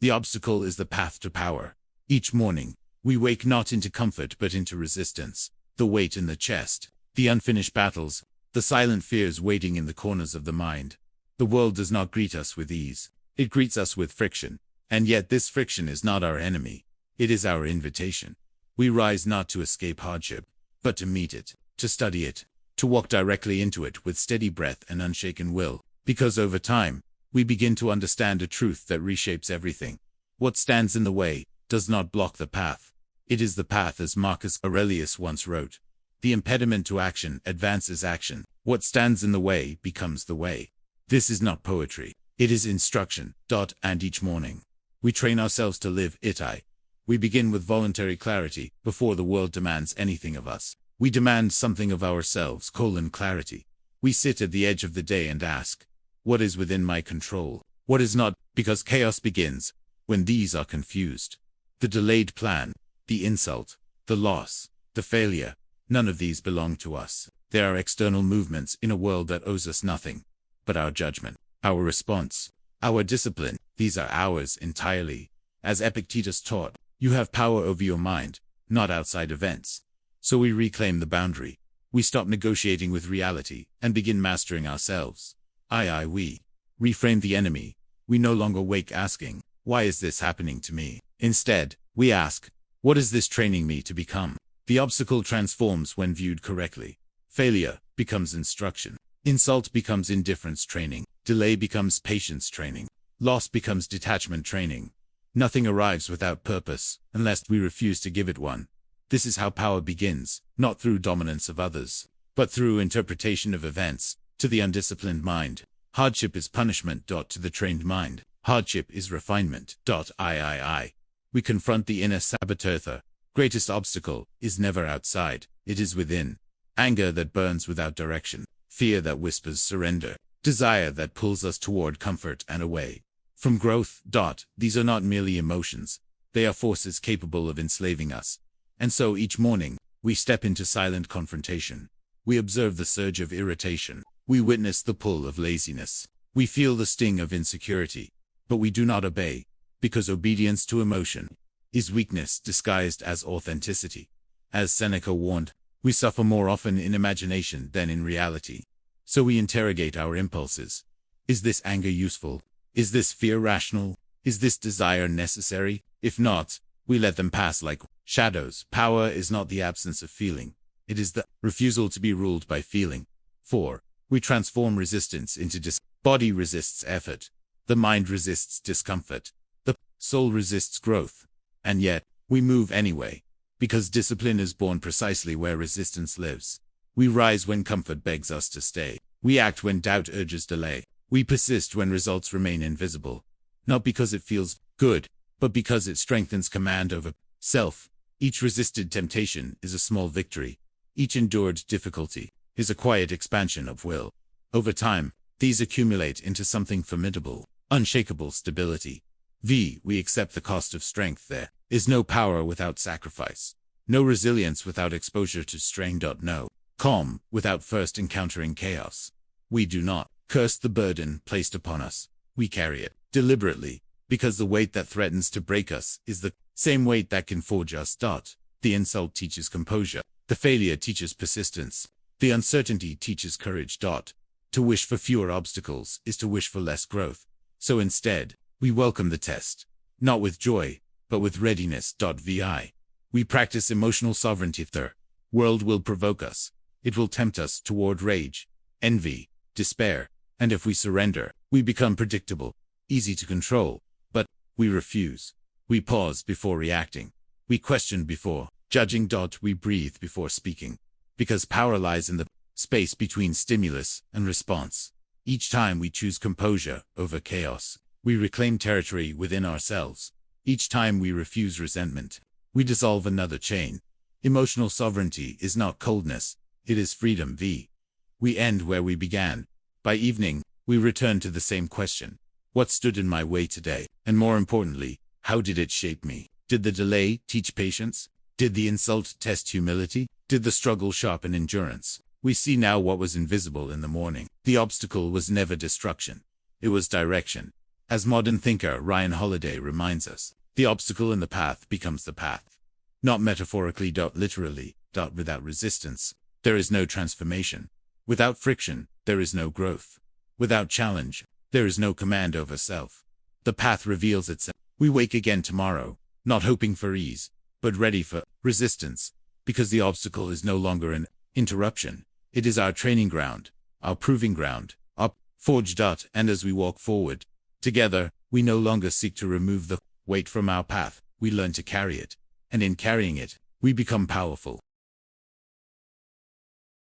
The obstacle is the path to power. Each morning, we wake not into comfort but into resistance. The weight in the chest, the unfinished battles, the silent fears waiting in the corners of the mind. The world does not greet us with ease. It greets us with friction. And yet this friction is not our enemy. It is our invitation. We rise not to escape hardship, but to meet it, to study it, to walk directly into it with steady breath and unshaken will. Because over time, we begin to understand a truth that reshapes everything. What stands in the way does not block the path. It is the path, as Marcus Aurelius once wrote. The impediment to action advances action. What stands in the way becomes the way. This is not poetry. It is instruction. And each morning, we train ourselves to live it. We begin with voluntary clarity before the world demands anything of us. We demand something of ourselves, clarity. We sit at the edge of the day and ask, what is within my control? What is not? Because chaos begins when these are confused. The delayed plan, the insult, the loss, the failure, none of these belong to us. They are external movements in a world that owes us nothing but our judgment, our response, our discipline. These are ours entirely. As Epictetus taught, you have power over your mind, not outside events. So we reclaim the boundary. We stop negotiating with reality and begin mastering ourselves. We reframe the enemy. We no longer wake asking, why is this happening to me? Instead, we ask, what is this training me to become? The obstacle transforms when viewed correctly. Failure becomes instruction. Insult becomes indifference training. Delay becomes patience training. Loss becomes detachment training. Nothing arrives without purpose, unless we refuse to give it one. This is how power begins, not through dominance of others, but through interpretation of events. To the undisciplined mind, hardship is punishment. To the trained mind, hardship is refinement. We confront the inner saboteur. Greatest obstacle is never outside, it is within. Anger that burns without direction, fear that whispers surrender, desire that pulls us toward comfort and away from growth. These are not merely emotions, they are forces capable of enslaving us. And so each morning, we step into silent confrontation. We observe the surge of irritation. We witness the pull of laziness. We feel the sting of insecurity. But we do not obey, because obedience to emotion is weakness disguised as authenticity. As Seneca warned, we suffer more often in imagination than in reality. So we interrogate our impulses. Is this anger useful? Is this fear rational? Is this desire necessary? If not, we let them pass like shadows. Power is not the absence of feeling. It is the refusal to be ruled by feeling. 4. We transform resistance into body resists effort. The mind resists discomfort. The soul resists growth. And yet, we move anyway. Because discipline is born precisely where resistance lives. We rise when comfort begs us to stay. We act when doubt urges delay. We persist when results remain invisible. Not because it feels good, but because it strengthens command over self. Each resisted temptation is a small victory. Each endured difficulty is a quiet expansion of will. Over time, these accumulate into something formidable, unshakable stability. We accept the cost of strength. There is no power without sacrifice, no resilience without exposure to strain. No calm without first encountering chaos. We do not curse the burden placed upon us. We carry it deliberately, because the weight that threatens to break us is the same weight that can forge us. The insult teaches composure. The failure teaches persistence. The uncertainty teaches courage. To wish for fewer obstacles is to wish for less growth. So instead, we welcome the test, not with joy, but with readiness. We practice emotional sovereignty. The world will provoke us. It will tempt us toward rage, envy, despair, and if we surrender, we become predictable, easy to control. But we refuse. We pause before reacting. We question before judging. We breathe before speaking. Because power lies in the space between stimulus and response. Each time we choose composure over chaos, we reclaim territory within ourselves. Each time we refuse resentment, we dissolve another chain. Emotional sovereignty is not coldness, it is freedom. We end where we began. By evening, we return to the same question. What stood in my way today? And more importantly, how did it shape me? Did the delay teach patience? Did the insult test humility? Did the struggle sharpen endurance? We see now what was invisible in the morning. The obstacle was never destruction. It was direction. As modern thinker Ryan Holiday reminds us, the obstacle in the path becomes the path. Not metaphorically, literally. Without resistance, there is no transformation. Without friction, there is no growth. Without challenge, there is no command over self. The path reveals itself. We wake again tomorrow, not hoping for ease, but ready for resistance, because the obstacle is no longer an interruption. It is our training ground, our proving ground, our forge. And as we walk forward, together, we no longer seek to remove the weight from our path, we learn to carry it. And in carrying it, we become powerful.